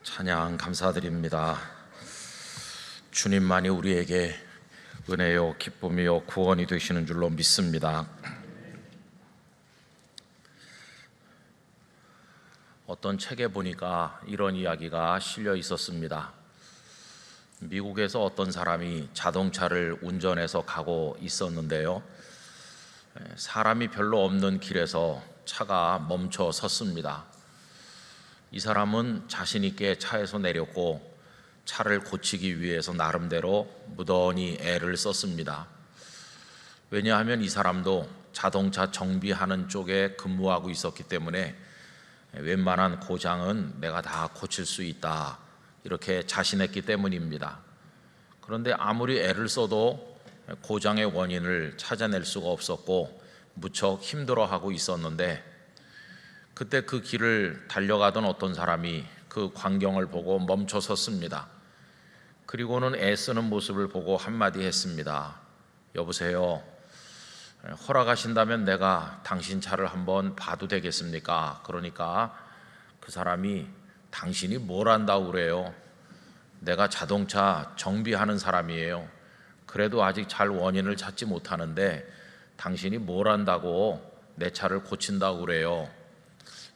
찬양 감사드립니다. 주님만이 우리에게 은혜요 기쁨이요 구원이 되시는 줄로 믿습니다. 어떤 책에 보니까 이런 이야기가 실려 있었습니다. 미국에서 어떤 사람이 자동차를 운전해서 가고 있었는데요, 사람이 별로 없는 길에서 차가 멈춰 섰습니다. 이 사람은 자신 있게 차에서 내렸고 차를 고치기 위해서 나름대로 무던히 애를 썼습니다. 왜냐하면 이 사람도 자동차 정비하는 쪽에 근무하고 있었기 때문에 웬만한 고장은 내가 다 고칠 수 있다, 이렇게 자신했기 때문입니다. 그런데 아무리 애를 써도 고장의 원인을 찾아낼 수가 없었고 무척 힘들어하고 있었는데, 그때 그 길을 달려가던 어떤 사람이 그 광경을 보고 멈춰 섰습니다. 그리고는 애쓰는 모습을 보고 한마디 했습니다. 여보세요, 허락하신다면 내가 당신 차를 한번 봐도 되겠습니까? 그러니까 그 사람이 당신이 뭘 안다고 그래요? 내가 자동차 정비하는 사람이에요. 그래도 아직 잘 원인을 찾지 못하는데 당신이 뭘 안다고 내 차를 고친다고 그래요?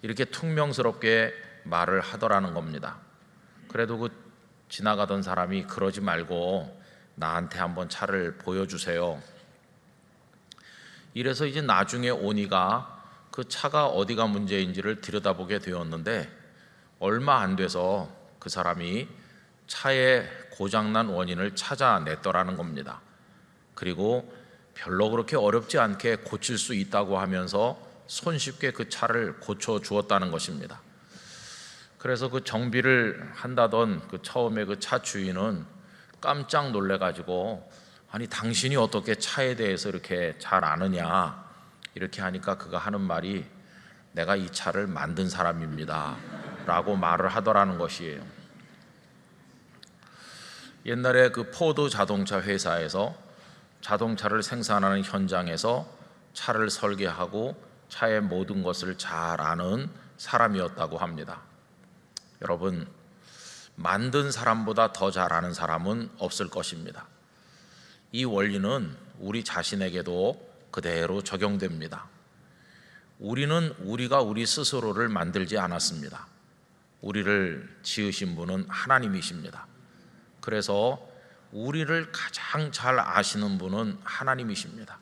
이렇게 퉁명스럽게 말을 하더라는 겁니다. 그래도 그 지나가던 사람이 그러지 말고 나한테 한번 차를 보여주세요. 이래서 이제 나중에 오니가 그 차가 어디가 문제인지를 들여다보게 되었는데, 얼마 안 돼서 그 사람이 차의 고장난 원인을 찾아냈더라는 겁니다. 그리고 별로 그렇게 어렵지 않게 고칠 수 있다고 하면서 손쉽게 그 차를 고쳐 주었다는 것입니다. 그래서 그 정비를 한다던 그 처음에 그 차 주인은 깜짝 놀래가지고, 아니 당신이 어떻게 차에 대해서 이렇게 잘 아느냐, 이렇게 하니까 그가 하는 말이 내가 이 차를 만든 사람입니다 라고 말을 하더라는 것이에요. 옛날에 그 포드 자동차 회사에서 자동차를 생산하는 현장에서 차를 설계하고 차의 모든 것을 잘 아는 사람이었다고 합니다. 여러분, 만든 사람보다 더 잘 아는 사람은 없을 것입니다. 이 원리는 우리 자신에게도 그대로 적용됩니다. 우리는 우리가 우리 스스로를 만들지 않았습니다. 우리를 지으신 분은 하나님이십니다. 그래서 우리를 가장 잘 아시는 분은 하나님이십니다.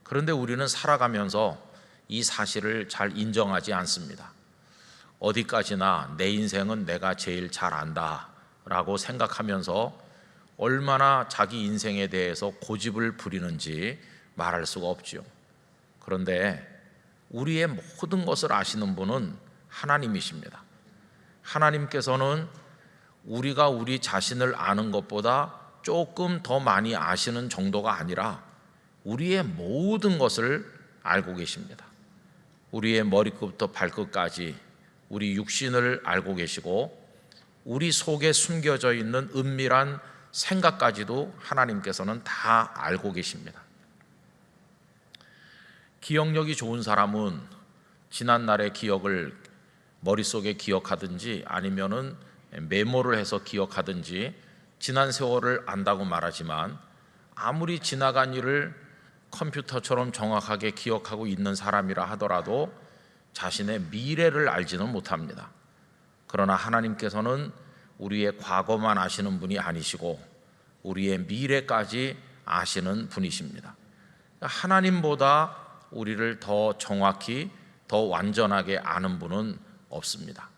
그런데 우리는 살아가면서 이 사실을 잘 인정하지 않습니다. 어디까지나 내 인생은 내가 제일 잘 안다 라고 생각하면서 얼마나 자기 인생에 대해서 고집을 부리는지 말할 수가 없지요. 그런데 우리의 모든 것을 아시는 분은 하나님이십니다. 하나님께서는 우리가 우리 자신을 아는 것보다 조금 더 많이 아시는 정도가 아니라 우리의 모든 것을 알고 계십니다. 우리의 머리끝부터 발끝까지 우리 육신을 알고 계시고, 우리 속에 숨겨져 있는 은밀한 생각까지도 하나님께서는 다 알고 계십니다. 기억력이 좋은 사람은 지난날의 기억을 머릿속에 기억하든지 아니면은 메모를 해서 기억하든지 지난 세월을 안다고 말하지만, 아무리 지나간 일을 컴퓨터처럼 정확하게 기억하고 있는 사람이라 하더라도 자신의 미래를 알지는 못합니다. 그러나 하나님께서는 우리의 과거만 아시는 분이 아니시고 우리의 미래까지 아시는 분이십니다. 하나님보다 우리를 더 정확히, 더 완전하게 아는 분은 없습니다.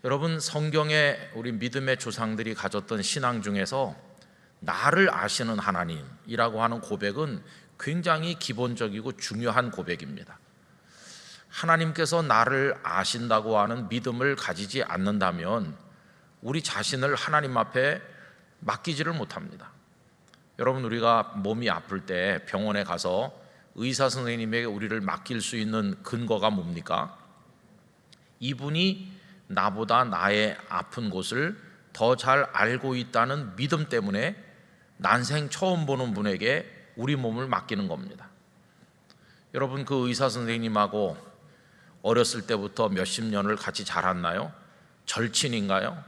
여러분, 성경에 우리 믿음의 조상들이 가졌던 신앙 중에서 나를 아시는 하나님이라고 하는 고백은 굉장히 기본적이고 중요한 고백입니다. 하나님께서 나를 아신다고 하는 믿음을 가지지 않는다면 우리 자신을 하나님 앞에 맡기지를 못합니다. 여러분, 우리가 몸이 아플 때 병원에 가서 의사 선생님에게 우리를 맡길 수 있는 근거가 뭡니까? 이분이 나보다 나의 아픈 곳을 더 잘 알고 있다는 믿음 때문에 난생 처음 보는 분에게 우리 몸을 맡기는 겁니다. 여러분, 그 의사 선생님하고 어렸을 때부터 몇십 년을 같이 자랐나요? 절친인가요?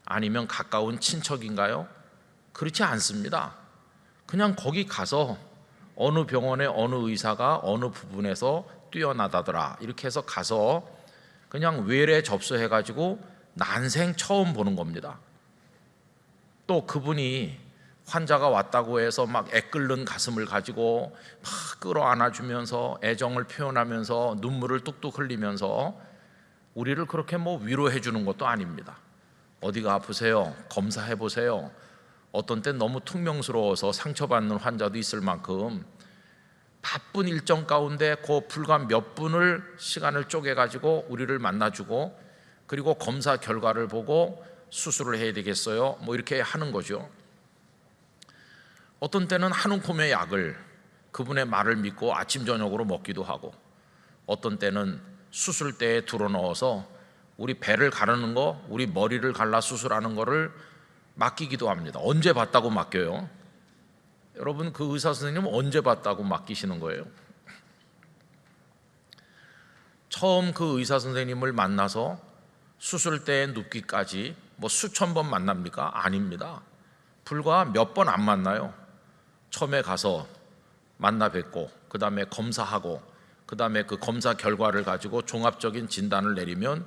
아니면 가까운 친척인가요? 그렇지 않습니다. 그냥 거기 가서 어느 병원의 어느 의사가 어느 부분에서 뛰어나다더라 이렇게 해서 가서 그냥 외래 접수해가지고 난생 처음 보는 겁니다. 또 그분이 환자가 왔다고 해서 막 애끓는 가슴을 가지고 막 끌어안아주면서 애정을 표현하면서 눈물을 뚝뚝 흘리면서 우리를 그렇게 뭐 위로해 주는 것도 아닙니다. 어디가 아프세요? 검사해 보세요. 어떤 땐 너무 퉁명스러워서 상처받는 환자도 있을 만큼 바쁜 일정 가운데 그 불과 몇 분을 시간을 쪼개가지고 우리를 만나주고 그리고 검사 결과를 보고 수술을 해야 되겠어요? 뭐 이렇게 하는 거죠. 어떤 때는 한 움큼의 약을 그분의 말을 믿고 아침 저녁으로 먹기도 하고 어떤 때는 수술대에 들어넣어서 우리 배를 가르는 거, 우리 머리를 갈라 수술하는 거를 맡기기도 합니다. 언제 봤다고 맡겨요? 여러분 그 의사 선생님은 언제 봤다고 맡기시는 거예요? 처음 그 의사 선생님을 만나서 수술대에 눕기까지 뭐 수천 번 만납니까? 아닙니다. 불과 몇 번 안 만나요. 처음에 가서 만나 뵙고 그 다음에 검사하고 그 다음에 그 검사 결과를 가지고 종합적인 진단을 내리면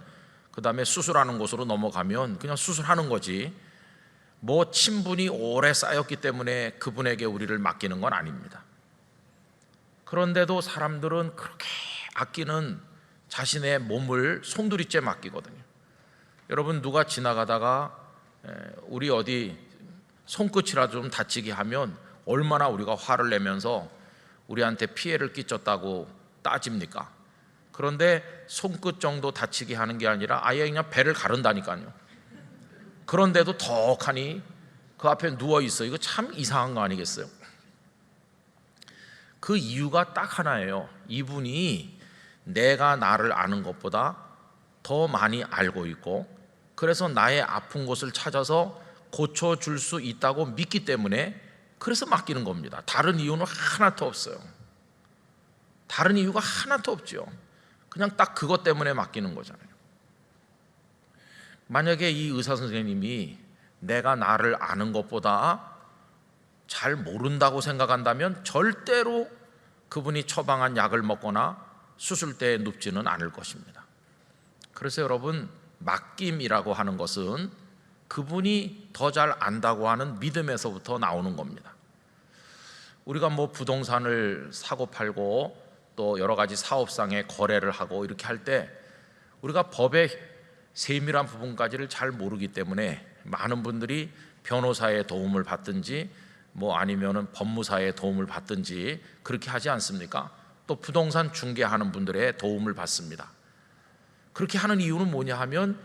그 다음에 수술하는 곳으로 넘어가면 그냥 수술하는 거지 뭐 친분이 오래 쌓였기 때문에 그분에게 우리를 맡기는 건 아닙니다. 그런데도 사람들은 그렇게 아끼는 자신의 몸을 송두리째 맡기거든요. 여러분 누가 지나가다가 우리 어디 손끝이라도 좀 다치게 하면 얼마나 우리가 화를 내면서 우리한테 피해를 끼쳤다고 따집니까? 그런데 손끝 정도 다치게 하는 게 아니라 아예 그냥 배를 가른다니까요. 그런데도 덕하니 그 앞에 누워있어. 이거 참 이상한 거 아니겠어요? 그 이유가 딱 하나예요. 이분이 내가 나를 아는 것보다 더 많이 알고 있고 그래서 나의 아픈 곳을 찾아서 고쳐줄 수 있다고 믿기 때문에 그래서 맡기는 겁니다. 다른 이유는 하나도 없어요. 다른 이유가 하나도 없죠. 그냥 딱 그것 때문에 맡기는 거잖아요. 만약에 이 의사 선생님이 내가 나를 아는 것보다 잘 모른다고 생각한다면 절대로 그분이 처방한 약을 먹거나 수술대에 눕지는 않을 것입니다. 그래서 여러분 맡김이라고 하는 것은 그분이 더 잘 안다고 하는 믿음에서부터 나오는 겁니다. 우리가 뭐 부동산을 사고 팔고 또 여러 가지 사업상의 거래를 하고 이렇게 할 때 우리가 법의 세밀한 부분까지를 잘 모르기 때문에 많은 분들이 변호사의 도움을 받든지 뭐 아니면은 법무사의 도움을 받든지 그렇게 하지 않습니까? 또 부동산 중개하는 분들의 도움을 받습니다. 그렇게 하는 이유는 뭐냐 하면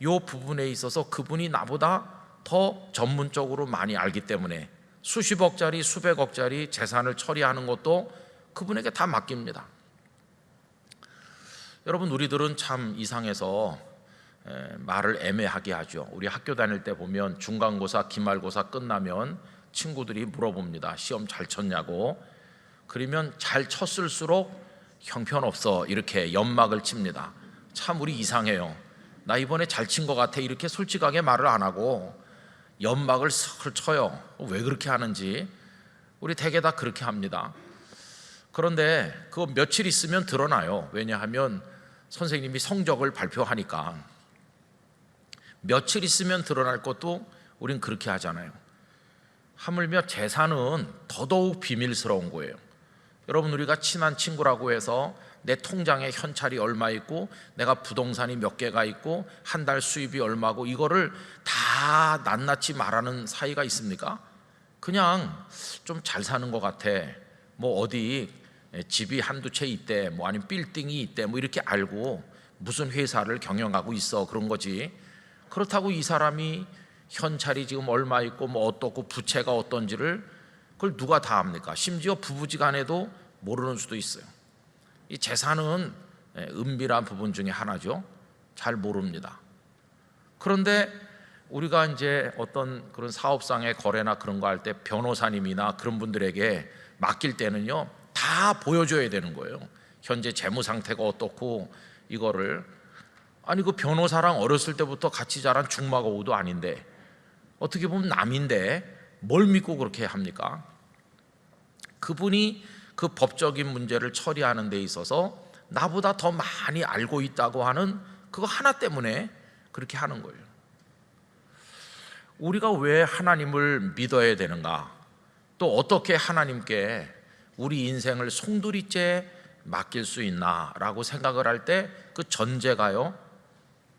이 부분에 있어서 그분이 나보다 더 전문적으로 많이 알기 때문에 수십억짜리 수백억짜리 재산을 처리하는 것도 그분에게 다 맡깁니다. 여러분 우리들은 참 이상해서 말을 애매하게 하죠. 우리 학교 다닐 때 보면 중간고사, 기말고사 끝나면 친구들이 물어봅니다. 시험 잘 쳤냐고. 그러면 잘 쳤을수록 형편없어 이렇게 연막을 칩니다. 참 우리 이상해요. 나 이번에 잘 친 것 같아 이렇게 솔직하게 말을 안 하고 연막을 쓱 쳐요. 왜 그렇게 하는지 우리 대개 다 그렇게 합니다. 그런데 그거 며칠 있으면 드러나요. 왜냐하면 선생님이 성적을 발표하니까 며칠 있으면 드러날 것도 우린 그렇게 하잖아요. 하물며 재산은 더더욱 비밀스러운 거예요. 여러분 우리가 친한 친구라고 해서 내 통장에 현찰이 얼마 있고 내가 부동산이 몇 개가 있고 한 달 수입이 얼마고 이거를 다 낱낱이 말하는 사이가 있습니까? 그냥 좀 잘 사는 것 같아. 뭐 어디 집이 한두 채 있대. 뭐 아니면 빌딩이 있대. 뭐 이렇게 알고 무슨 회사를 경영하고 있어. 그런 거지. 그렇다고 이 사람이 현찰이 지금 얼마 있고 뭐 어떻고 부채가 어떤지를 그걸 누가 다 압니까? 심지어 부부지간에도 모르는 수도 있어요. 이 재산은 은밀한 부분 중에 하나죠. 잘 모릅니다. 그런데 우리가 이제 어떤 그런 사업상의 거래나 그런 거 할 때 변호사님이나 그런 분들에게 맡길 때는요 다 보여줘야 되는 거예요. 현재 재무 상태가 어떻고 이거를 아니 그 변호사랑 어렸을 때부터 같이 자란 중마고우도 아닌데, 어떻게 보면 남인데 뭘 믿고 그렇게 합니까? 그분이 그 법적인 문제를 처리하는 데 있어서 나보다 더 많이 알고 있다고 하는 그거 하나 때문에 그렇게 하는 거예요. 우리가 왜 하나님을 믿어야 되는가? 또 어떻게 하나님께 우리 인생을 송두리째 맡길 수 있나라고 생각을 할 때 그 전제가요,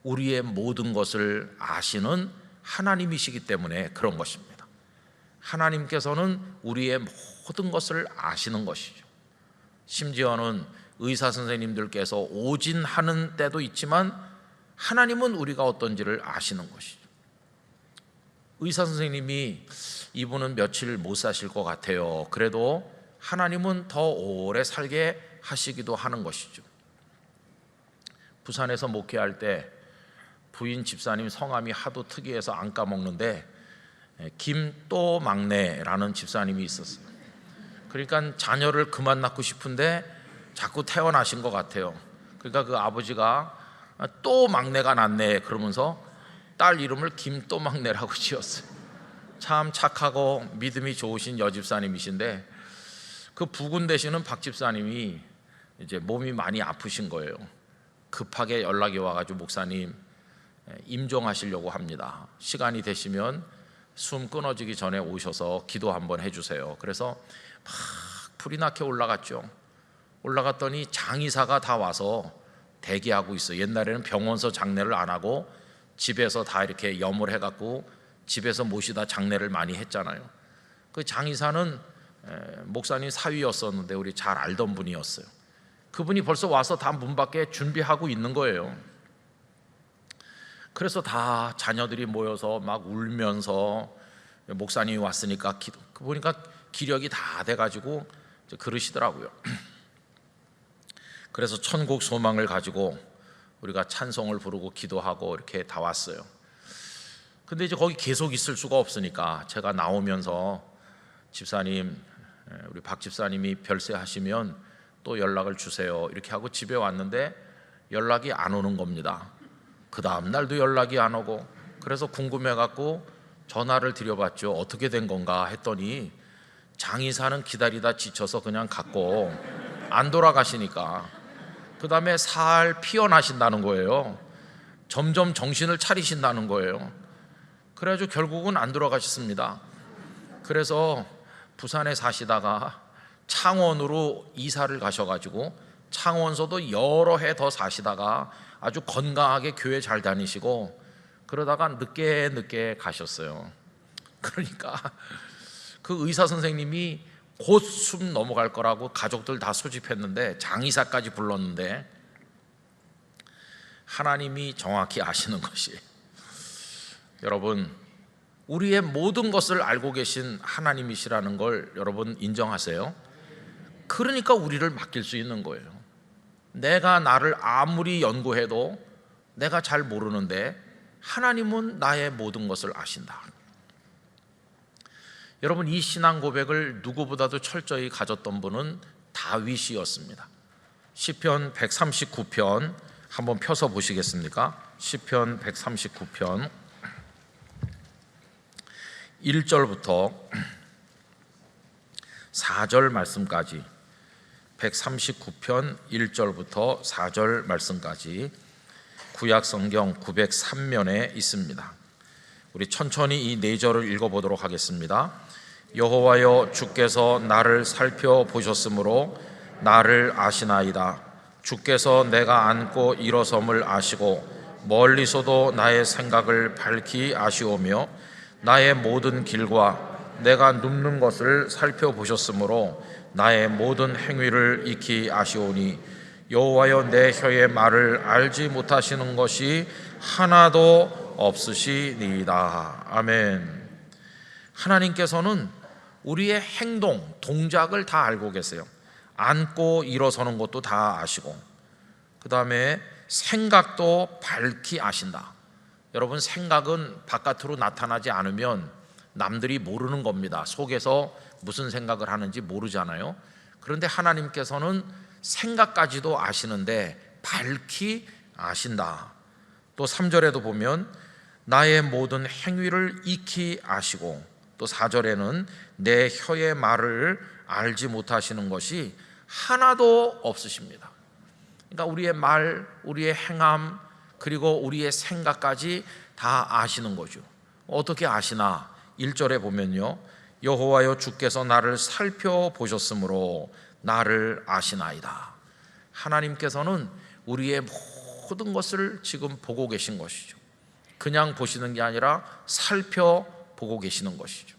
우리의 모든 것을 아시는 하나님이시기 때문에 그런 것입니다. 하나님께서는 우리의 모든 것을 아시는 것이죠. 심지어는 의사 선생님들께서 오진하는 때도 있지만 하나님은 우리가 어떤지를 아시는 것이죠. 의사 선생님이 이분은 며칠 못 사실 것 같아요. 그래도 하나님은 더 오래 살게 하시기도 하는 것이죠. 부산에서 목회할 때 부인 집사님 성함이 하도 특이해서 안 까먹는데 김또 막내라는 집사님이 있었어요. 그러니까 자녀를 그만 낳고 싶은데 자꾸 태어나신 것 같아요. 그러니까 그 아버지가 또 막내가 낳네 그러면서 딸 이름을 김또 막내라고 지었어요. 참 착하고 믿음이 좋으신 여집사님이신데 그 부군 되시는 박 집사님이 이제 몸이 많이 아프신 거예요. 급하게 연락이 와가지고 목사님 임종하시려고 합니다. 시간이 되시면 숨 끊어지기 전에 오셔서 기도 한번 해주세요. 그래서 막 불이 나게 올라갔죠. 올라갔더니 장의사가 다 와서 대기하고 있어요. 옛날에는 병원서 장례를 안 하고 집에서 다 이렇게 염을 해갖고 집에서 모시다 장례를 많이 했잖아요. 그 장의사는 목사님 사위였었는데 우리 잘 알던 분이었어요. 그분이 벌써 와서 다 문 밖에 준비하고 있는 거예요. 그래서 다 자녀들이 모여서 막 울면서 목사님이 왔으니까 보니까 기력이 다 돼가지고 그러시더라고요. 그래서 천국 소망을 가지고 우리가 찬송을 부르고 기도하고 이렇게 다 왔어요. 근데 이제 거기 계속 있을 수가 없으니까 제가 나오면서 집사님, 우리 박 집사님이 별세하시면 또 연락을 주세요 이렇게 하고 집에 왔는데 연락이 안 오는 겁니다. 그 다음 날도 연락이 안 오고, 그래서 궁금해갖고 전화를 드려봤죠. 어떻게 된 건가 했더니 장의사는 기다리다 지쳐서 그냥 갔고 안 돌아가시니까 그 다음에 살 피어나신다는 거예요. 점점 정신을 차리신다는 거예요. 그래가지고 결국은 안 돌아가셨습니다. 그래서 부산에 사시다가 창원으로 이사를 가셔가지고 창원서도 여러 해 더 사시다가 아주 건강하게 교회 잘 다니시고 그러다가 늦게 가셨어요. 그러니까 그 의사 선생님이 곧 숨 넘어갈 거라고 가족들 다 소집했는데 장의사까지 불렀는데 하나님이 정확히 아시는 것이, 여러분 우리의 모든 것을 알고 계신 하나님이시라는 걸 여러분 인정하세요? 그러니까 우리를 맡길 수 있는 거예요. 내가 나를 아무리 연구해도 내가 잘 모르는데 하나님은 나의 모든 것을 아신다. 여러분 이 신앙 고백을 누구보다도 철저히 가졌던 분은 다윗이었습니다. 시편 139편 한번 펴서 보시겠습니까? 시편 139편 1절부터 4절 말씀까지, 139편 1절부터 4절 말씀까지 구약성경 903면에 있습니다. 우리 천천히 이 4절을 읽어보도록 하겠습니다. 여호와여 주께서 나를 살펴보셨으므로 나를 아시나이다. 주께서 내가 앉고 일어섬을 아시고 멀리서도 나의 생각을 밝히 아시오며 나의 모든 길과 내가 눕는 것을 살펴보셨으므로 나의 모든 행위를 익히 아시오니 여호와여 내 혀의 말을 알지 못하시는 것이 하나도 없으시니이다. 아멘. 하나님께서는 우리의 행동, 동작을 다 알고 계세요. 앉고 일어서는 것도 다 아시고 그 다음에 생각도 밝히 아신다. 여러분 생각은 바깥으로 나타나지 않으면 남들이 모르는 겁니다. 속에서 무슨 생각을 하는지 모르잖아요. 그런데 하나님께서는 생각까지도 아시는데 밝히 아신다. 또 3절에도 보면 나의 모든 행위를 익히 아시고, 또 4절에는 내 혀의 말을 알지 못하시는 것이 하나도 없으십니다. 그러니까 우리의 말, 우리의 행함, 그리고 우리의 생각까지 다 아시는 거죠. 어떻게 아시나? 1절에 보면요, 여호와여 주께서 나를 살펴보셨으므로 나를 아시나이다. 하나님께서는 우리의 모든 것을 지금 보고 계신 것이죠. 그냥 보시는 게 아니라 살펴보고 계시는 것이죠.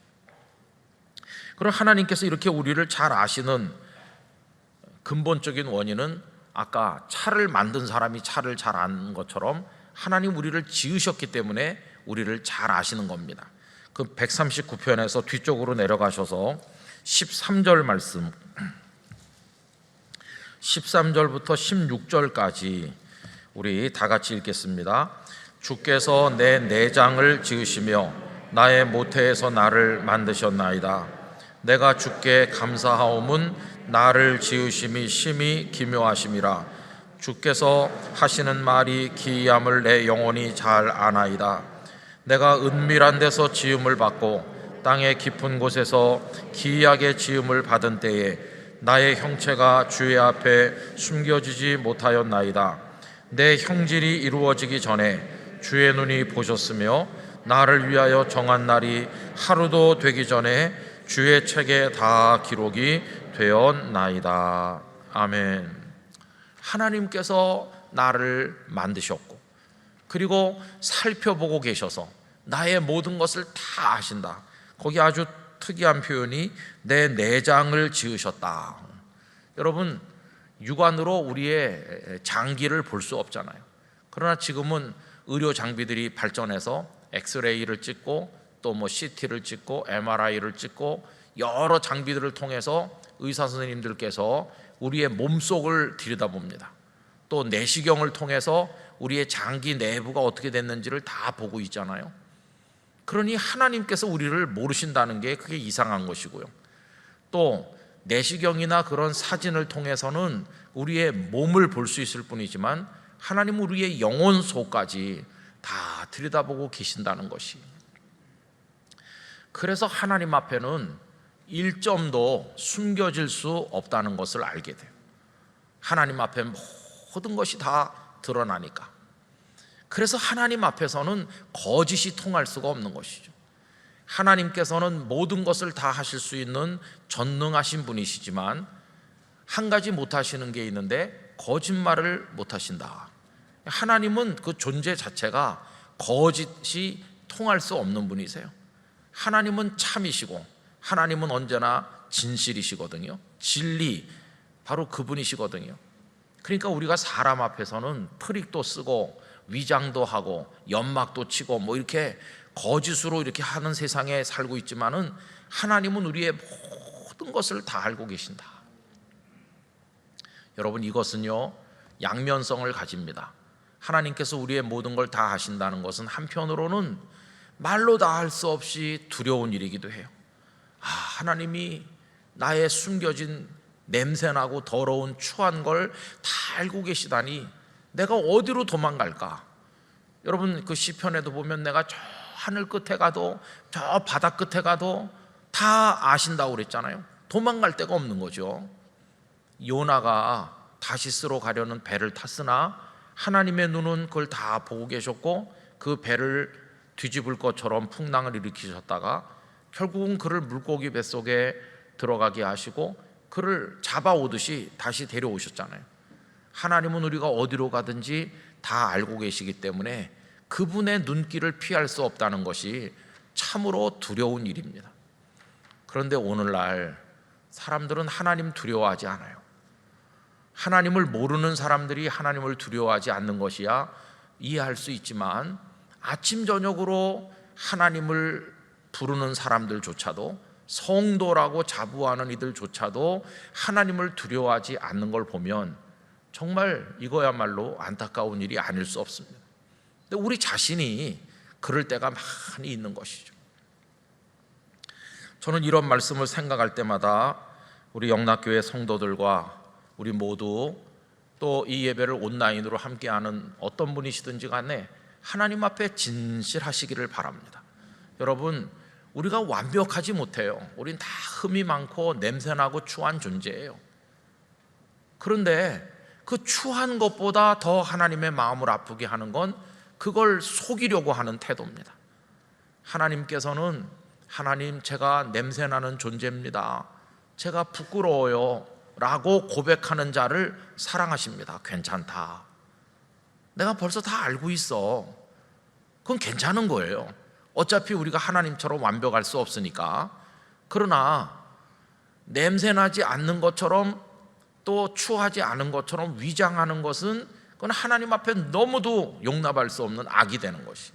그럼 하나님께서 이렇게 우리를 잘 아시는 근본적인 원인은 아까 차를 만든 사람이 차를 잘 아는 것처럼 하나님 우리를 지으셨기 때문에 우리를 잘 아시는 겁니다. 그 139편에서 뒤쪽으로 내려가셔서 13절 말씀, 13절부터 16절까지 우리 다 같이 읽겠습니다. 주께서 내 내장을 지으시며 나의 모태에서 나를 만드셨나이다. 내가 주께 감사하옴은 나를 지으심이 심히 기묘하심이라. 주께서 하시는 말이 기이함을 내 영혼이 잘 아나이다. 내가 은밀한 데서 지음을 받고 땅의 깊은 곳에서 기이하게 지음을 받은 때에 나의 형체가 주의 앞에 숨겨지지 못하였나이다. 내 형질이 이루어지기 전에 주의 눈이 보셨으며 나를 위하여 정한 날이 하루도 되기 전에 주의 책에 다 기록이 되었나이다. 아멘. 하나님께서 나를 만드셨고, 그리고 살펴보고 계셔서 나의 모든 것을 다 아신다. 거기 아주 특이한 표현이 내 내장을 지으셨다. 여러분, 육안으로 우리의 장기를 볼 수 없잖아요. 그러나 지금은 의료 장비들이 발전해서 엑스레이를 찍고 또 뭐 CT를 찍고 MRI를 찍고 여러 장비들을 통해서 의사 선생님들께서 우리의 몸속을 들여다봅니다. 또 내시경을 통해서 우리의 장기 내부가 어떻게 됐는지를 다 보고 있잖아요. 그러니 하나님께서 우리를 모르신다는 게 그게 이상한 것이고요. 또 내시경이나 그런 사진을 통해서는 우리의 몸을 볼 수 있을 뿐이지만 하나님은 우리의 영혼 속까지 다 들여다보고 계신다는 것이, 그래서 하나님 앞에는 일점도 숨겨질 수 없다는 것을 알게 돼요. 하나님 앞에 모든 것이 다 드러나니까. 그래서 하나님 앞에서는 거짓이 통할 수가 없는 것이죠. 하나님께서는 모든 것을 다 하실 수 있는 전능하신 분이시지만 한 가지 못하시는 게 있는데 거짓말을 못하신다. 하나님은 그 존재 자체가 거짓이 통할 수 없는 분이세요. 하나님은 참이시고 하나님은 언제나 진실이시거든요. 진리, 바로 그분이시거든요. 그러니까 우리가 사람 앞에서는 트릭도 쓰고 위장도 하고 연막도 치고 뭐 이렇게 거짓으로 이렇게 하는 세상에 살고 있지만은 하나님은 우리의 모든 것을 다 알고 계신다. 여러분, 이것은요 양면성을 가집니다. 하나님께서 우리의 모든 걸 다 아신다는 것은 한편으로는 말로 다 할 수 없이 두려운 일이기도 해요. 하나님이 나의 숨겨진 냄새나고 더러운 추한 걸 다 알고 계시다니 내가 어디로 도망갈까? 여러분, 그 시편에도 보면 내가 저 하늘 끝에 가도 저 바다 끝에 가도 다 아신다고 그랬잖아요. 도망갈 데가 없는 거죠. 요나가 다시스로 가려는 배를 탔으나 하나님의 눈은 그걸 다 보고 계셨고 그 배를 뒤집을 것처럼 풍랑을 일으키셨다가 결국은 그를 물고기 뱃속에 들어가게 하시고 그를 잡아오듯이 다시 데려오셨잖아요. 하나님은 우리가 어디로 가든지 다 알고 계시기 때문에 그분의 눈길을 피할 수 없다는 것이 참으로 두려운 일입니다. 그런데 오늘날 사람들은 하나님 두려워하지 않아요. 하나님을 모르는 사람들이 하나님을 두려워하지 않는 것이야 이해할 수 있지만 아침 저녁으로 하나님을 부르는 사람들조차도, 성도라고 자부하는 이들조차도 하나님을 두려워하지 않는 걸 보면 정말 이거야말로 안타까운 일이 아닐 수 없습니다. 근데 우리 자신이 그럴 때가 많이 있는 것이죠. 저는 이런 말씀을 생각할 때마다 우리 영락교회 성도들과 우리 모두 또 이 예배를 온라인으로 함께하는 어떤 분이시든지 간에 하나님 앞에 진실하시기를 바랍니다. 여러분, 우리가 완벽하지 못해요. 우린 다 흠이 많고 냄새나고 추한 존재예요. 그런데 그 추한 것보다 더 하나님의 마음을 아프게 하는 건 그걸 속이려고 하는 태도입니다. 하나님께서는 하나님, 제가 냄새나는 존재입니다, 제가 부끄러워요 라고 고백하는 자를 사랑하십니다. 괜찮다, 내가 벌써 다 알고 있어. 그건 괜찮은 거예요. 어차피 우리가 하나님처럼 완벽할 수 없으니까. 그러나 냄새나지 않는 것처럼 또 추하지 않은 것처럼 위장하는 것은 그건 하나님 앞에 너무도 용납할 수 없는 악이 되는 것이.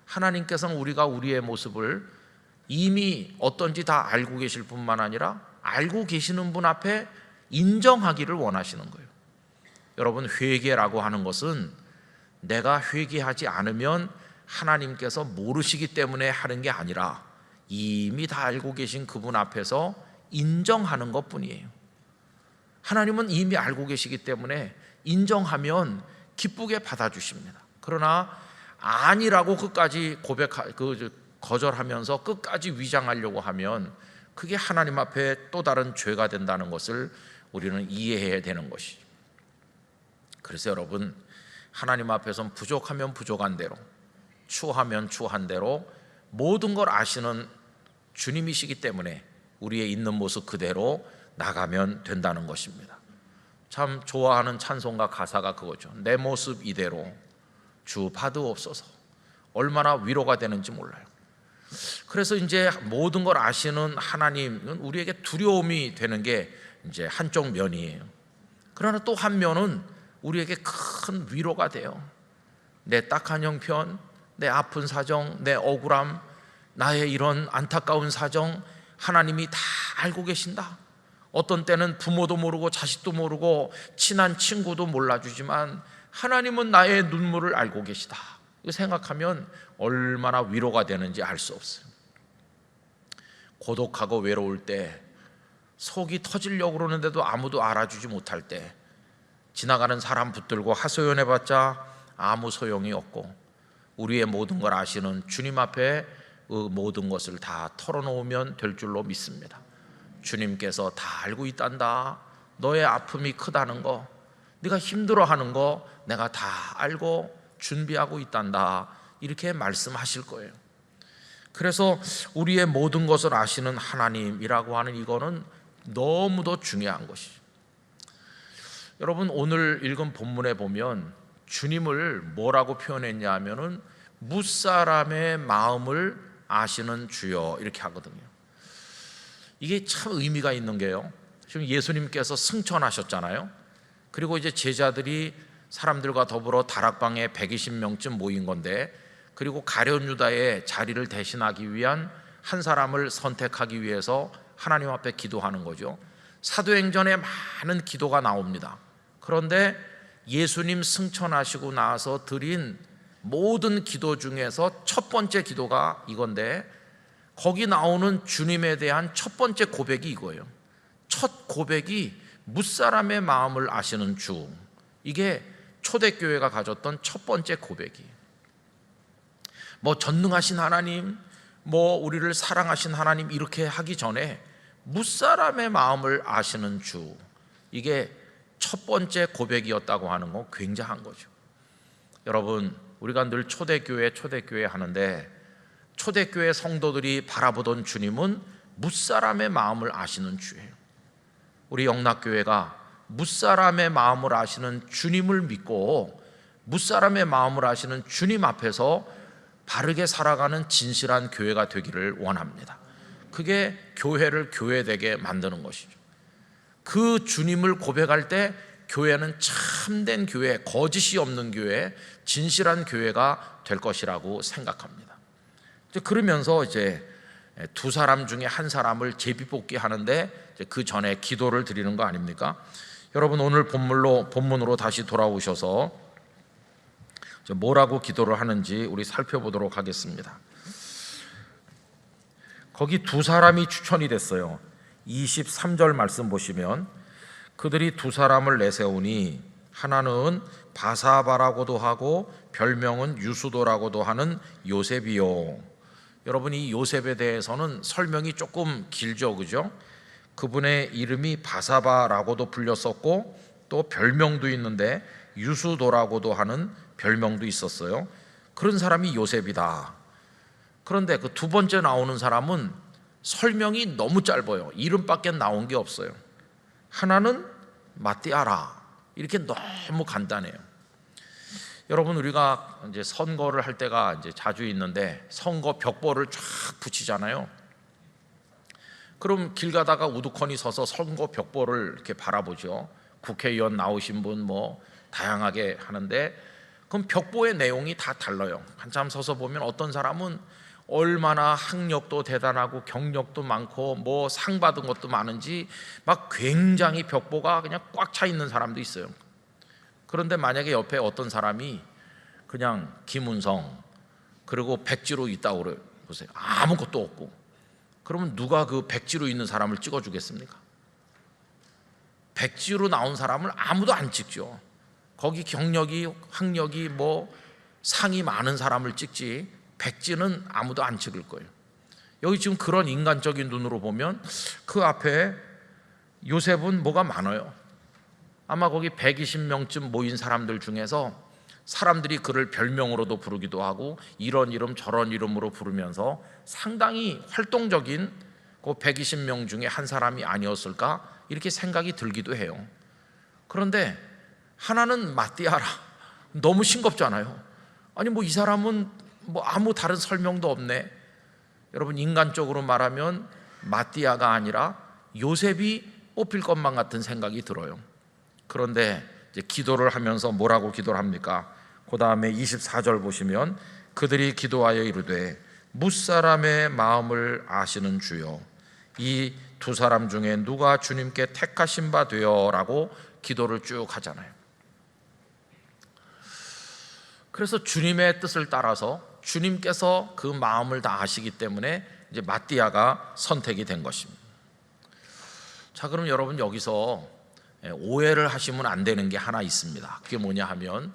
하나님께서는 우리가 우리의 모습을 이미 어떤지 다 알고 계실 뿐만 아니라 알고 계시는 분 앞에 인정하기를 원하시는 거예요. 여러분, 회개라고 하는 것은 내가 회개하지 않으면 하나님께서 모르시기 때문에 하는 게 아니라 이미 다 알고 계신 그분 앞에서 인정하는 것뿐이에요. 하나님은 이미 알고 계시기 때문에 인정하면 기쁘게 받아주십니다. 그러나 아니라고 끝까지 거절하면서 끝까지 위장하려고 하면 그게 하나님 앞에 또 다른 죄가 된다는 것을 우리는 이해해야 되는 것이죠. 그래서 여러분, 하나님 앞에서는 부족하면 부족한 대로, 추하면 추한 대로 모든 걸 아시는 주님이시기 때문에 우리의 있는 모습 그대로 나가면 된다는 것입니다. 참 좋아하는 찬송가 가사가 그거죠. 내 모습 이대로 주 받으옵소서. 얼마나 위로가 되는지 몰라요. 그래서 이제 모든 걸 아시는 하나님은 우리에게 두려움이 되는 게 이제 한쪽 면이에요. 그러나 또 한 면은 우리에게 큰 위로가 돼요. 내 딱한 형편, 내 아픈 사정, 내 억울함, 나의 이런 안타까운 사정 하나님이 다 알고 계신다. 어떤 때는 부모도 모르고 자식도 모르고 친한 친구도 몰라주지만 하나님은 나의 눈물을 알고 계시다. 이거 생각하면 얼마나 위로가 되는지 알 수 없어요. 고독하고 외로울 때, 속이 터지려고 그러는데도 아무도 알아주지 못할 때, 지나가는 사람 붙들고 하소연해봤자 아무 소용이 없고 우리의 모든 걸 아시는 주님 앞에 그 모든 것을 다 털어놓으면 될 줄로 믿습니다. 주님께서 다 알고 있단다. 너의 아픔이 크다는 거, 네가 힘들어하는 거 내가 다 알고 준비하고 있단다. 이렇게 말씀하실 거예요. 그래서 우리의 모든 것을 아시는 하나님이라고 하는 이거는 너무도 중요한 것이죠. 여러분, 오늘 읽은 본문에 보면 주님을 뭐라고 표현했냐 하면은 무사람의 마음을 아시는 주여 이렇게 하거든요. 이게 참 의미가 있는 게요, 지금 예수님께서 승천하셨잖아요. 그리고 이제 제자들이 사람들과 더불어 다락방에 120명쯤 모인 건데, 그리고 가룟 유다의 자리를 대신하기 위한 한 사람을 선택하기 위해서 하나님 앞에 기도하는 거죠. 사도행전에 많은 기도가 나옵니다. 그런데 예수님 승천하시고 나서 드린 모든 기도 중에서 첫 번째 기도가 이건데, 거기 나오는 주님에 대한 첫 번째 고백이 이거예요. 첫 고백이 무사람의 마음을 아시는 주. 이게 초대교회가 가졌던 첫 번째 고백이에요. 뭐 전능하신 하나님, 뭐 우리를 사랑하신 하나님 이렇게 하기 전에 무사람의 마음을 아시는 주, 이게 첫 번째 고백이었다고 하는 건 굉장한 거죠. 여러분, 우리가 늘 초대교회 하는데 초대교회 성도들이 바라보던 주님은 무사람의 마음을 아시는 주예요. 우리 영락교회가 무사람의 마음을 아시는 주님을 믿고 무사람의 마음을 아시는 주님 앞에서 바르게 살아가는 진실한 교회가 되기를 원합니다. 그게 교회를 교회되게 만드는 것이죠. 그 주님을 고백할 때 교회는 참된 교회, 거짓이 없는 교회, 진실한 교회가 될 것이라고 생각합니다. 그러면서 이제 두 사람 중에 한 사람을 제비뽑기 하는데 그 전에 기도를 드리는 거 아닙니까? 여러분, 오늘 본문으로 다시 돌아오셔서 뭐라고 기도를 하는지 우리 살펴보도록 하겠습니다. 거기 두 사람이 추천이 됐어요. 23절 말씀 보시면 그들이 두 사람을 내세우니 하나는 바사바라고도 하고 별명은 유수도라고도 하는 요셉이요. 여러분, 이 요셉에 대해서는 설명이 조금 길죠, 그죠? 그분의 이름이 바사바라고도 불렸었고 또 별명도 있는데 유수도라고도 하는 별명도 있었어요. 그런 사람이 요셉이다. 그런데 그 두 번째 나오는 사람은 설명이 너무 짧아요. 이름밖에 나온 게 없어요. 하나는 마띠아라. 이렇게 너무 간단해요. 여러분, 우리가 이제 선거를 할 때가 이제 자주 있는데 선거 벽보를 쫙 붙이잖아요. 그럼 길 가다가 우두커니 서서 선거 벽보를 이렇게 바라보죠. 국회의원 나오신 분 뭐 다양하게 하는데 그럼 벽보의 내용이 다 달라요. 한참 서서 보면 어떤 사람은 얼마나 학력도 대단하고 경력도 많고 뭐 상 받은 것도 많은지 막 굉장히 벽보가 그냥 꽉 차 있는 사람도 있어요. 그런데 만약에 옆에 어떤 사람이 그냥 김은성 그리고 백지로 있다고 그래요. 보세요. 아무것도 없고. 그러면 누가 그 백지로 있는 사람을 찍어주겠습니까? 백지로 나온 사람을 아무도 안 찍죠. 거기 경력이 학력이 뭐 상이 많은 사람을 찍지 백지는 아무도 안 찍을 거예요. 여기 지금 그런 인간적인 눈으로 보면 그 앞에 요셉은 뭐가 많아요. 아마 거기 120명쯤 모인 사람들 중에서 사람들이 그를 별명으로도 부르기도 하고 이런 이름 저런 이름으로 부르면서 상당히 활동적인 그 120명 중에 한 사람이 아니었을까 이렇게 생각이 들기도 해요. 그런데 하나는 마띠아라. 너무 싱겁잖아요. 아니 뭐 이 사람은 뭐 아무 다른 설명도 없네. 여러분, 인간적으로 말하면 마띠아가 아니라 요셉이 뽑힐 것만 같은 생각이 들어요. 그런데 이제 기도를 하면서 뭐라고 기도를 합니까? 그 다음에 24절 보시면 그들이 기도하여 이르되 뭇사람의 마음을 아시는 주여 이 두 사람 중에 누가 주님께 택하신 바 되어 라고 기도를 쭉 하잖아요. 그래서 주님의 뜻을 따라서 주님께서 그 마음을 다 아시기 때문에 이제 마띠아가 선택이 된 것입니다. 자, 그럼 여러분 여기서 오해를 하시면 안 되는 게 하나 있습니다. 그게 뭐냐 하면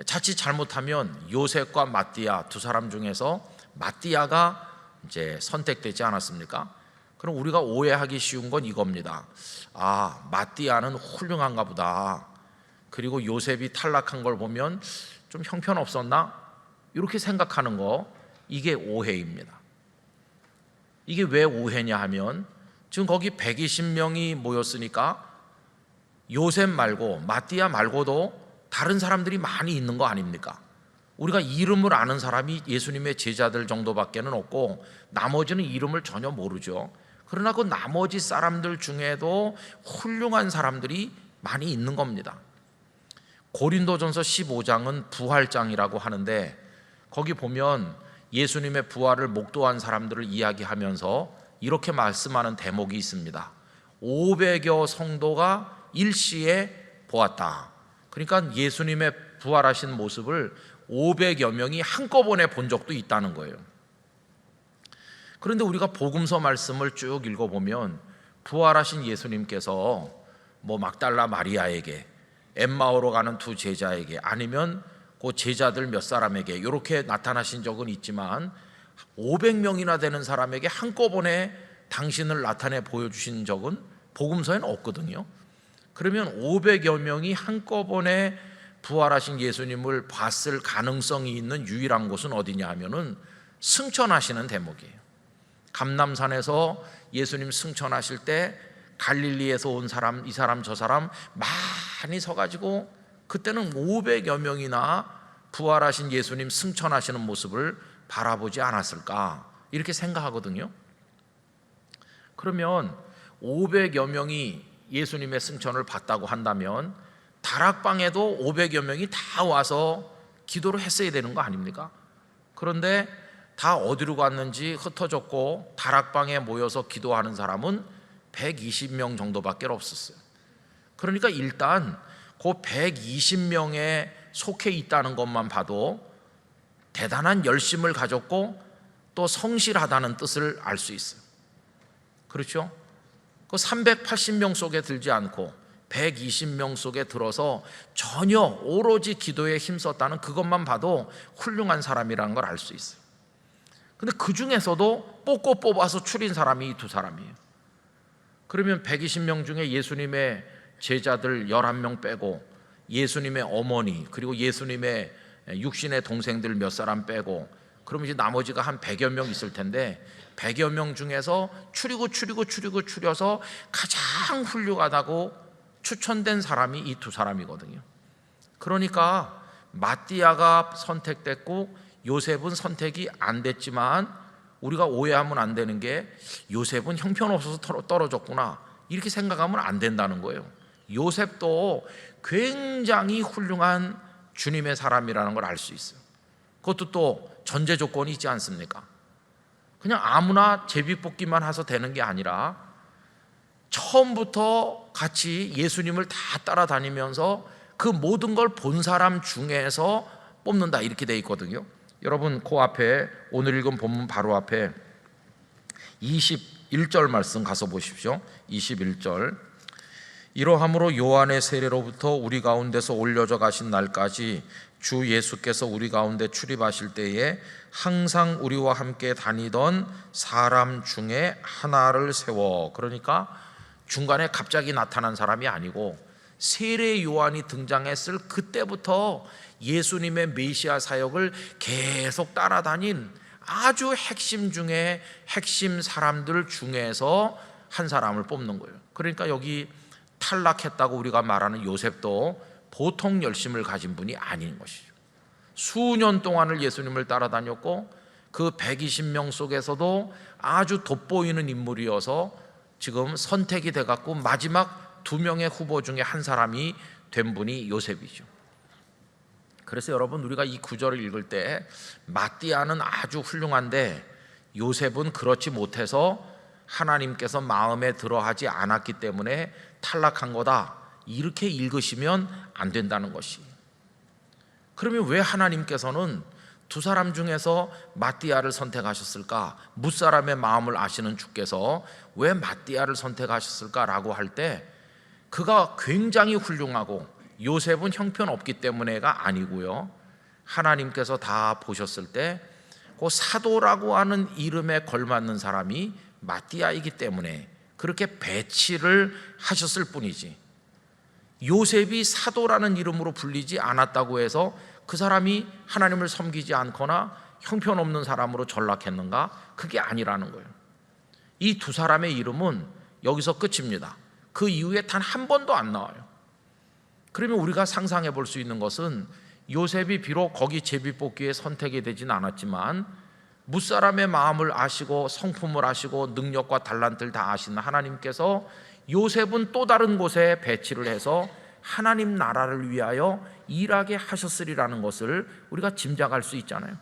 자칫 잘못하면 요셉과 마띠아 두 사람 중에서 마띠아가 이제 선택되지 않았습니까? 그럼 우리가 오해하기 쉬운 건 이겁니다. 아, 마띠아는 훌륭한가 보다. 그리고 요셉이 탈락한 걸 보면 좀 형편없었나? 이렇게 생각하는 거, 이게 오해입니다. 이게 왜 오해냐 하면 지금 거기 120명이 모였으니까 요셉 말고 마띠아 말고도 다른 사람들이 많이 있는 거 아닙니까? 우리가 이름을 아는 사람이 예수님의 제자들 정도밖에는 없고 나머지는 이름을 전혀 모르죠. 그러나 그 나머지 사람들 중에도 훌륭한 사람들이 많이 있는 겁니다. 고린도전서 15장은 부활장이라고 하는데 거기 보면 예수님의 부활을 목도한 사람들을 이야기하면서 이렇게 말씀하는 대목이 있습니다. 500여 성도가 일시에 보았다. 그러니까 예수님의 부활하신 모습을 500여 명이 한꺼번에 본 적도 있다는 거예요. 그런데 우리가 복음서 말씀을 쭉 읽어보면 부활하신 예수님께서 뭐 막달라 마리아에게 엠마오로 가는 두 제자에게 아니면 그 제자들 몇 사람에게 이렇게 나타나신 적은 있지만 500명이나 되는 사람에게 한꺼번에 당신을 나타내 보여주신 적은 복음서에는 없거든요. 그러면 500여 명이 한꺼번에 부활하신 예수님을 봤을 가능성이 있는 유일한 곳은 어디냐 하면은 승천하시는 대목이에요. 감람산에서 예수님 승천하실 때 갈릴리에서 온 사람, 이 사람 저 사람 많이 서가지고 그때는 500여 명이나 부활하신 예수님 승천하시는 모습을 바라보지 않았을까 이렇게 생각하거든요. 그러면 500여 명이 예수님의 승천을 봤다고 한다면 다락방에도 500여 명이 다 와서 기도를 했어야 되는 거 아닙니까? 그런데 다 어디로 갔는지 흩어졌고 다락방에 모여서 기도하는 사람은 120명 정도밖에 없었어요. 그러니까 일단 그 120명에 속해 있다는 것만 봐도 대단한 열심을 가졌고 또 성실하다는 뜻을 알 수 있어요. 그렇죠? 그 380명 속에 들지 않고 120명 속에 들어서 전혀 오로지 기도에 힘썼다는 그것만 봐도 훌륭한 사람이라는 걸 알 수 있어요. 근데 그 중에서도 뽑아서 추린 사람이 이 두 사람이에요. 그러면 120명 중에 예수님의 제자들 11명 빼고 예수님의 어머니 그리고 예수님의 육신의 동생들 몇 사람 빼고 그러면 이제 나머지가 한 100여 명 있을 텐데 100여 명 중에서 추려서 가장 훌륭하다고 추천된 사람이 이 두 사람이거든요. 그러니까 마띠아가 선택됐고 요셉은 선택이 안 됐지만 우리가 오해하면 안 되는 게 요셉은 형편없어서 떨어졌구나 이렇게 생각하면 안 된다는 거예요. 요셉도 굉장히 훌륭한 주님의 사람이라는 걸 알 수 있어요. 그것도 또 전제 조건이 있지 않습니까? 그냥 아무나 제비뽑기만 해서 되는 게 아니라 처음부터 같이 예수님을 다 따라다니면서 그 모든 걸 본 사람 중에서 뽑는다 이렇게 돼 있거든요. 여러분 그 앞에 오늘 읽은 본문 바로 앞에 21절 말씀 가서 보십시오. 21절 이러함으로 요한의 세례로부터 우리 가운데서 올려져 가신 날까지 주 예수께서 우리 가운데 출입하실 때에 항상 우리와 함께 다니던 사람 중에 하나를 세워. 그러니까 중간에 갑자기 나타난 사람이 아니고 세례 요한이 등장했을 그때부터 예수님의 메시아 사역을 계속 따라다닌 아주 핵심 중에 핵심 사람들 중에서 한 사람을 뽑는 거예요. 그러니까 여기 탈락했다고 우리가 말하는 요셉도 보통 열심을 가진 분이 아닌 것이죠. 수년 동안을 예수님을 따라다녔고 그 120명 속에서도 아주 돋보이는 인물이어서 지금 선택이 돼갖고 마지막 2명의 후보 중에 한 사람이 된 분이 요셉이죠. 그래서 여러분 우리가 이 구절을 읽을 때 마띠아는 아주 훌륭한데 요셉은 그렇지 못해서 하나님께서 마음에 들어하지 않았기 때문에 탈락한 거다 이렇게 읽으시면 안 된다는 것이. 그러면 왜 하나님께서는 두 사람 중에서 마띠아를 선택하셨을까? 뭇사람의 마음을 아시는 주께서 왜 마띠아를 선택하셨을까라고 할 때 그가 굉장히 훌륭하고 요셉은 형편없기 때문에가 아니고요, 하나님께서 다 보셨을 때 그 사도라고 하는 이름에 걸맞는 사람이 마띠아이기 때문에 그렇게 배치를 하셨을 뿐이지, 요셉이 사도라는 이름으로 불리지 않았다고 해서 그 사람이 하나님을 섬기지 않거나 형편없는 사람으로 전락했는가? 그게 아니라는 거예요. 이 두 사람의 이름은 여기서 끝입니다. 그 이후에 단 한 번도 안 나와요. 그러면 우리가 상상해 볼 수 있는 것은 요셉이 비록 거기 제비뽑기에 선택이 되진 않았지만 뭇사람의 마음을 아시고 성품을 아시고 능력과 달란트를 다 아시는 하나님께서 요셉은 또 다른 곳에 배치를 해서 하나님 나라를 위하여 일하게 하셨으리라는 것을 우리가 짐작할 수 있잖아요.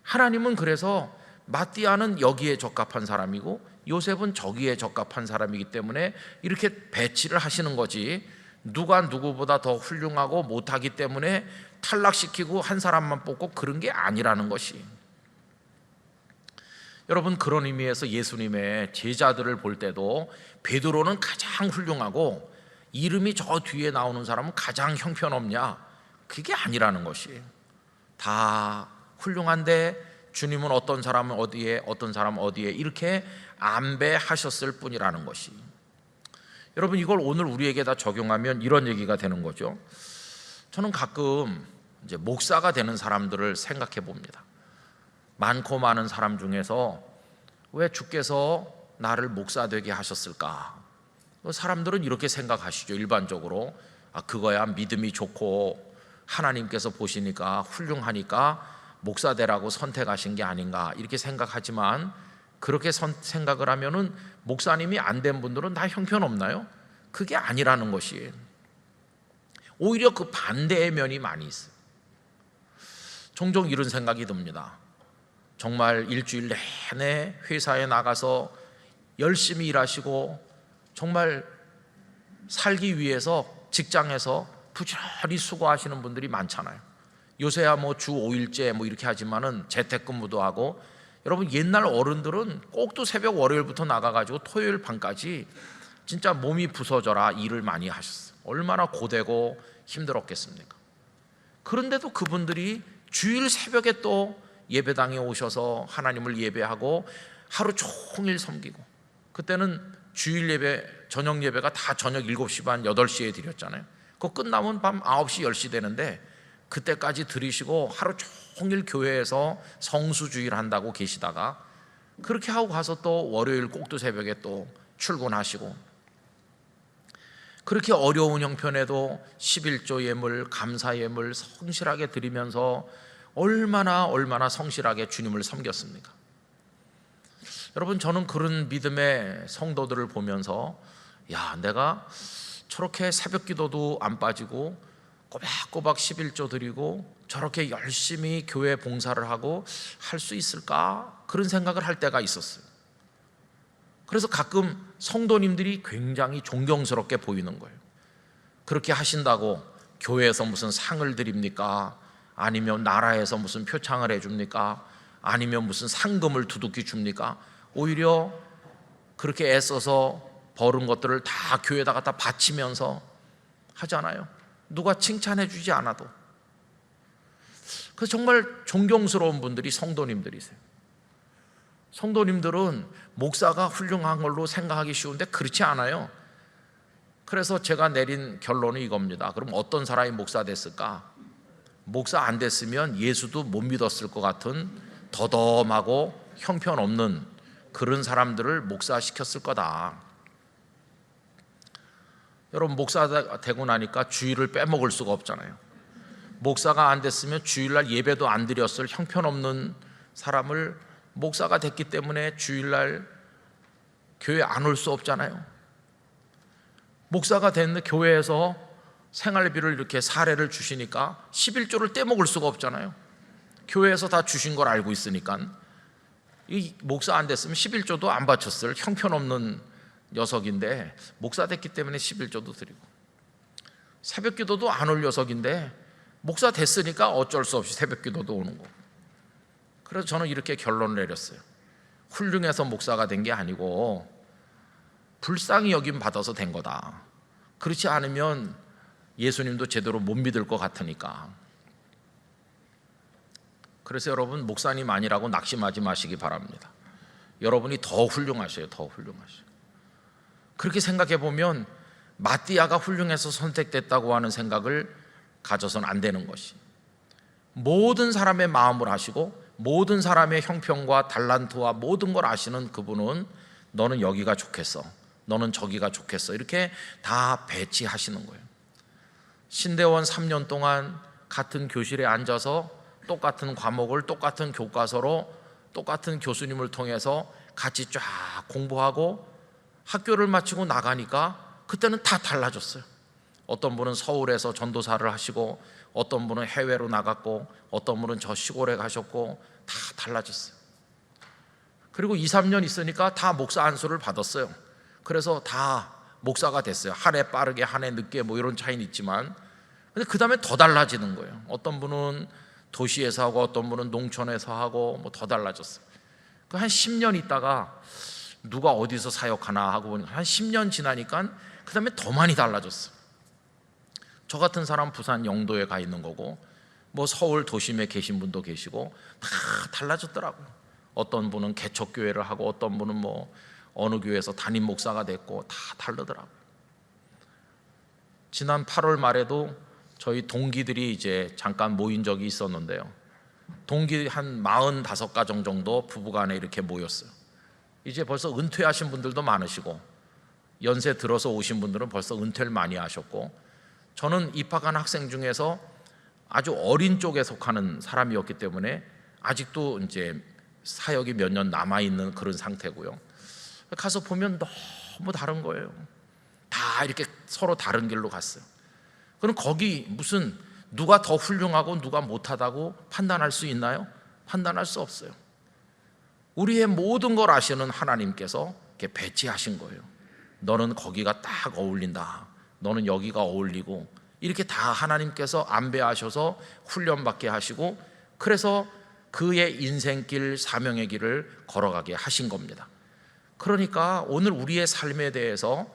하나님은 그래서 마띠아는 여기에 적합한 사람이고 요셉은 저기에 적합한 사람이기 때문에 이렇게 배치를 하시는 거지, 누가 누구보다 더 훌륭하고 못하기 때문에 탈락시키고 한 사람만 뽑고 그런 게 아니라는 것이. 여러분 그런 의미에서 예수님의 제자들을 볼 때도 베드로는 가장 훌륭하고 이름이 저 뒤에 나오는 사람은 가장 형편없냐, 그게 아니라는 것이. 다 훌륭한데 주님은 어떤 사람은 어디에 어떤 사람은 어디에 이렇게 안배하셨을 뿐이라는 것이. 여러분 이걸 오늘 우리에게 다 적용하면 이런 얘기가 되는 거죠. 저는 가끔 이제 목사가 되는 사람들을 생각해 봅니다. 많고 많은 사람 중에서 왜 주께서 나를 목사 되게 하셨을까? 사람들은 이렇게 생각하시죠. 일반적으로 그거야 믿음이 좋고 하나님께서 보시니까 훌륭하니까 목사 되라고 선택하신 게 아닌가 이렇게 생각하지만, 그렇게 생각을 하면은 목사님이 안 된 분들은 다 형편없나요? 그게 아니라는 것이에요. 오히려 그 반대의 면이 많이 있어요. 종종 이런 생각이 듭니다. 정말 일주일 내내 회사에 나가서 열심히 일하시고 정말 살기 위해서 직장에서 부지런히 수고하시는 분들이 많잖아요. 요새야 뭐 주 5일째 뭐 이렇게 하지만은 재택근무도 하고, 여러분 옛날 어른들은 꼭두 새벽 월요일부터 나가가지고 토요일 밤까지 진짜 몸이 부서져라 일을 많이 하셨어요. 얼마나 고되고 힘들었겠습니까? 그런데도 그분들이 주일 새벽에 또 예배당에 오셔서 하나님을 예배하고 하루 종일 섬기고, 그때는 주일 예배, 저녁 예배가 다 저녁 7시 반, 8시에 드렸잖아요. 그거 끝나면 밤 9시, 10시 되는데 그때까지 드리시고 하루 종일 교회에서 성수주일 한다고 계시다가 그렇게 하고 가서 또 월요일 꼭두 새벽에 또 출근하시고, 그렇게 어려운 형편에도 11조 예물, 감사 예물 성실하게 드리면서 얼마나 성실하게 주님을 섬겼습니까? 여러분, 저는 그런 믿음의 성도들을 보면서 내가 저렇게 새벽 기도도 안 빠지고 꼬박꼬박 11조 드리고 저렇게 열심히 교회 봉사를 하고 할 수 있을까? 그런 생각을 할 때가 있었어요. 그래서 가끔 성도님들이 굉장히 존경스럽게 보이는 거예요. 그렇게 하신다고 교회에서 무슨 상을 드립니까? 아니면 나라에서 무슨 표창을 해줍니까? 아니면 무슨 상금을 두둑히 줍니까? 오히려 그렇게 애써서 벌은 것들을 다 교회에다 갖다 바치면서 하잖아요. 누가 칭찬해 주지 않아도. 그래서 정말 존경스러운 분들이 성도님들이세요. 성도님들은 목사가 훌륭한 걸로 생각하기 쉬운데 그렇지 않아요. 그래서 제가 내린 결론은 이겁니다. 그럼 어떤 사람이 목사 됐을까? 목사 안 됐으면 예수도 못 믿었을 것 같은 더덤하고 형편없는 그런 사람들을 목사시켰을 거다. 여러분, 목사가 되고 나니까 주일을 빼먹을 수가 없잖아요. 목사가 안 됐으면 주일날 예배도 안 드렸을 형편없는 사람을 목사가 됐기 때문에 주일날 교회 안 올 수 없잖아요. 목사가 됐는데 교회에서 생활비를 이렇게 사례를 주시니까 11조를 떼먹을 수가 없잖아요. 교회에서 다 주신 걸 알고 있으니까. 이 목사 안 됐으면 11조도 안 바쳤을 형편없는 녀석인데 목사 됐기 때문에 11조도 드리고, 새벽 기도도 안 올 녀석인데 목사 됐으니까 어쩔 수 없이 새벽 기도도 오는 거. 그래서 저는 이렇게 결론을 내렸어요. 훌륭해서 목사가 된 게 아니고 불쌍히 여김 받아서 된 거다. 그렇지 않으면 예수님도 제대로 못 믿을 것 같으니까. 그래서 여러분, 목사님 아니라고 낙심하지 마시기 바랍니다. 여러분이 더 훌륭하셔요. 더 훌륭하셔요. 그렇게 생각해 보면 마띠아가 훌륭해서 선택됐다고 하는 생각을 가져서는 안 되는 것이, 모든 사람의 마음을 아시고 모든 사람의 형편과 달란트와 모든 걸 아시는 그분은 너는 여기가 좋겠어, 너는 저기가 좋겠어, 이렇게 다 배치하시는 거예요. 신대원 3년 동안 같은 교실에 앉아서 똑같은 과목을 똑같은 교과서로 똑같은 교수님을 통해서 같이 쫙 공부하고 학교를 마치고 나가니까 그때는 다 달라졌어요. 어떤 분은 서울에서 전도사를 하시고, 어떤 분은 해외로 나갔고, 어떤 분은 저 시골에 가셨고, 다 달라졌어요. 그리고 2, 3년 있으니까 다 목사 안수를 받았어요. 그래서 다 목사가 됐어요. 한 해 빠르게 한 해 늦게 뭐 이런 차이는 있지만, 근데 그 다음에 더 달라지는 거예요. 어떤 분은 도시에서 하고 어떤 분은 농촌에서 하고 뭐 더 달라졌어요. 한 10년 있다가 누가 어디서 사역하나 하고 보니까 한 10년 지나니까 그 다음에 더 많이 달라졌어요. 저 같은 사람 부산 영도에 가 있는 거고, 뭐 서울 도심에 계신 분도 계시고 다 달라졌더라고요. 어떤 분은 개척교회를 하고 어떤 분은 뭐 어느 교회에서 담임 목사가 됐고 다 다르더라고요. 지난 8월 말에도 저희 동기들이 이제 잠깐 모인 적이 있었는데요. 동기 한 45가정 정도 부부간에 이렇게 모였어요. 이제 벌써 은퇴하신 분들도 많으시고 연세 들어서 오신 분들은 벌써 은퇴를 많이 하셨고, 저는 입학한 학생 중에서 아주 어린 쪽에 속하는 사람이었기 때문에 아직도 이제 사역이 몇 년 남아있는 그런 상태고요. 가서 보면 너무 다른 거예요. 다 이렇게 서로 다른 길로 갔어요. 그럼 거기 무슨 누가 더 훌륭하고 누가 못하다고 판단할 수 있나요? 판단할 수 없어요. 우리의 모든 걸 아시는 하나님께서 이렇게 배치하신 거예요. 너는 거기가 딱 어울린다, 너는 여기가 어울리고, 이렇게 다 하나님께서 안배하셔서 훈련받게 하시고, 그래서 그의 인생길, 사명의 길을 걸어가게 하신 겁니다. 그러니까 오늘 우리의 삶에 대해서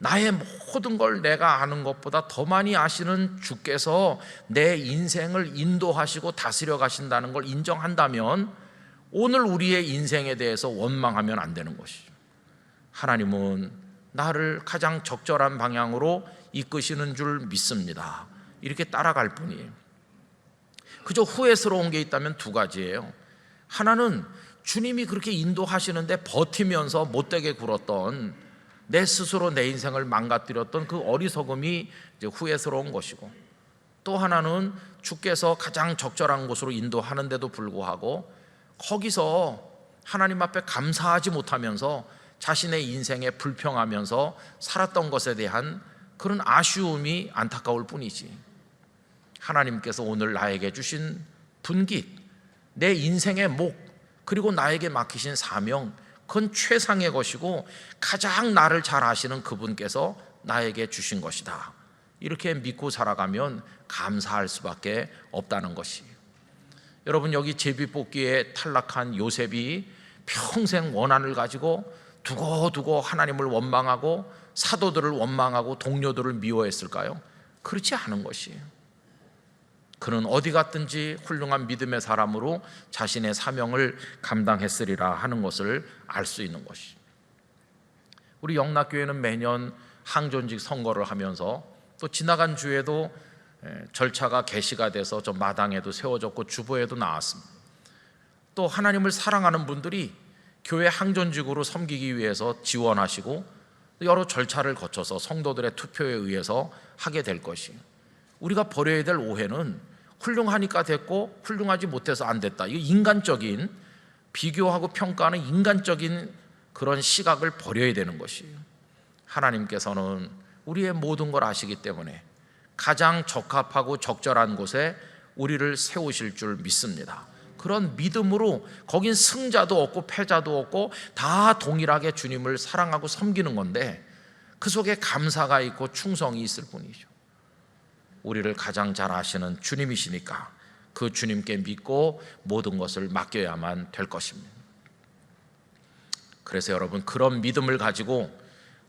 나의 모든 걸 내가 아는 것보다 더 많이 아시는 주께서 내 인생을 인도하시고 다스려 가신다는 걸 인정한다면 오늘 우리의 인생에 대해서 원망하면 안 되는 것이죠. 하나님은 나를 가장 적절한 방향으로 이끄시는 줄 믿습니다. 이렇게 따라갈 뿐이에요. 그저 후회스러운 게 있다면 두 가지예요. 하나는 주님이 그렇게 인도하시는데 버티면서 못되게 굴었던, 내 스스로 내 인생을 망가뜨렸던 그 어리석음이 이제 후회스러운 것이고, 또 하나는 주께서 가장 적절한 곳으로 인도하는데도 불구하고 거기서 하나님 앞에 감사하지 못하면서 자신의 인생에 불평하면서 살았던 것에 대한 그런 아쉬움이 안타까울 뿐이지, 하나님께서 오늘 나에게 주신 분깃, 내 인생의 목, 그리고 나에게 맡기신 사명, 그건 최상의 것이고 가장 나를 잘 아시는 그분께서 나에게 주신 것이다. 이렇게 믿고 살아가면 감사할 수밖에 없다는 것이에요. 여러분, 여기 제비뽑기에 탈락한 요셉이 평생 원한을 가지고 두고두고 하나님을 원망하고 사도들을 원망하고 동료들을 미워했을까요? 그렇지 않은 것이에요. 그는 어디 갔든지 훌륭한 믿음의 사람으로 자신의 사명을 감당했으리라 하는 것을 알 수 있는 것이죠. 우리 영락교회는 매년 항존직 선거를 하면서 또 지나간 주에도 절차가 개시가 돼서 저 마당에도 세워졌고 주보에도 나왔습니다. 또 하나님을 사랑하는 분들이 교회 항존직으로 섬기기 위해서 지원하시고 여러 절차를 거쳐서 성도들의 투표에 의해서 하게 될 것이에요. 우리가 버려야 될 오해는 훌륭하니까 됐고 훌륭하지 못해서 안 됐다, 이거 인간적인, 비교하고 평가하는 인간적인 그런 시각을 버려야 되는 것이에요. 하나님께서는 우리의 모든 걸 아시기 때문에 가장 적합하고 적절한 곳에 우리를 세우실 줄 믿습니다. 그런 믿음으로, 거긴 승자도 없고 패자도 없고 다 동일하게 주님을 사랑하고 섬기는 건데 그 속에 감사가 있고 충성이 있을 뿐이죠. 우리를 가장 잘 아시는 주님이시니까 그 주님께 믿고 모든 것을 맡겨야만 될 것입니다. 그래서 여러분, 그런 믿음을 가지고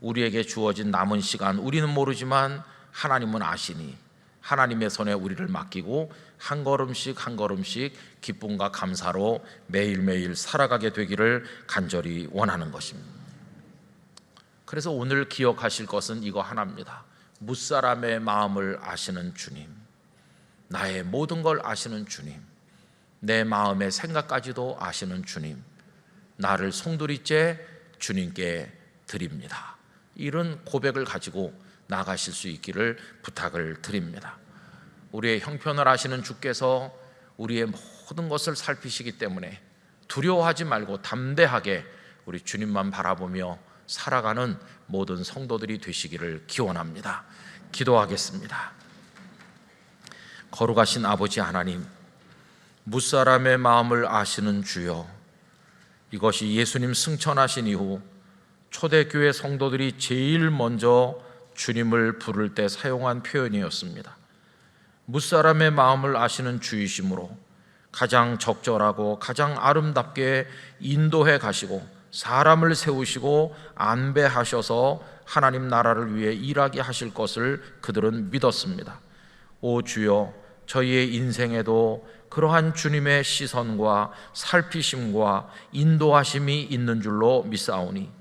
우리에게 주어진 남은 시간, 우리는 모르지만 하나님은 아시니 하나님의 손에 우리를 맡기고 한 걸음씩 한 걸음씩 기쁨과 감사로 매일매일 살아가게 되기를 간절히 원하는 것입니다. 그래서 오늘 기억하실 것은 이거 하나입니다. 무사람의 마음을 아시는 주님, 나의 모든 걸 아시는 주님, 내 마음의 생각까지도 아시는 주님, 나를 송두리째 주님께 드립니다. 이런 고백을 가지고 나가실 수 있기를 부탁을 드립니다. 우리의 형편을 아시는 주께서 우리의 모든 것을 살피시기 때문에 두려워하지 말고 담대하게 우리 주님만 바라보며 살아가는 모든 성도들이 되시기를 기원합니다. 기도하겠습니다. 거룩하신 아버지 하나님, 무사람의 마음을 아시는 주여, 이것이 예수님 승천하신 이후 초대교회 성도들이 제일 먼저 주님을 부를 때 사용한 표현이었습니다. 무사람의 마음을 아시는 주이심으로 가장 적절하고 가장 아름답게 인도해 가시고 사람을 세우시고 안배하셔서 하나님 나라를 위해 일하게 하실 것을 그들은 믿었습니다. 오 주여, 저희의 인생에도 그러한 주님의 시선과 살피심과 인도하심이 있는 줄로 믿사오니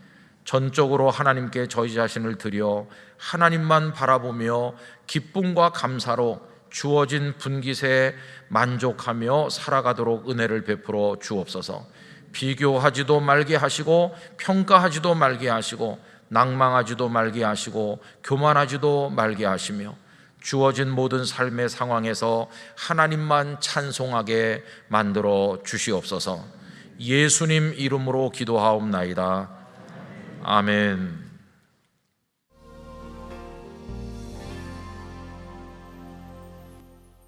전적으로 하나님께 저희 자신을 드려 하나님만 바라보며 기쁨과 감사로 주어진 분깃에 만족하며 살아가도록 은혜를 베풀어 주옵소서. 비교하지도 말게 하시고 평가하지도 말게 하시고 낭망하지도 말게 하시고 교만하지도 말게 하시며 주어진 모든 삶의 상황에서 하나님만 찬송하게 만들어 주시옵소서. 예수님 이름으로 기도하옵나이다. 아멘.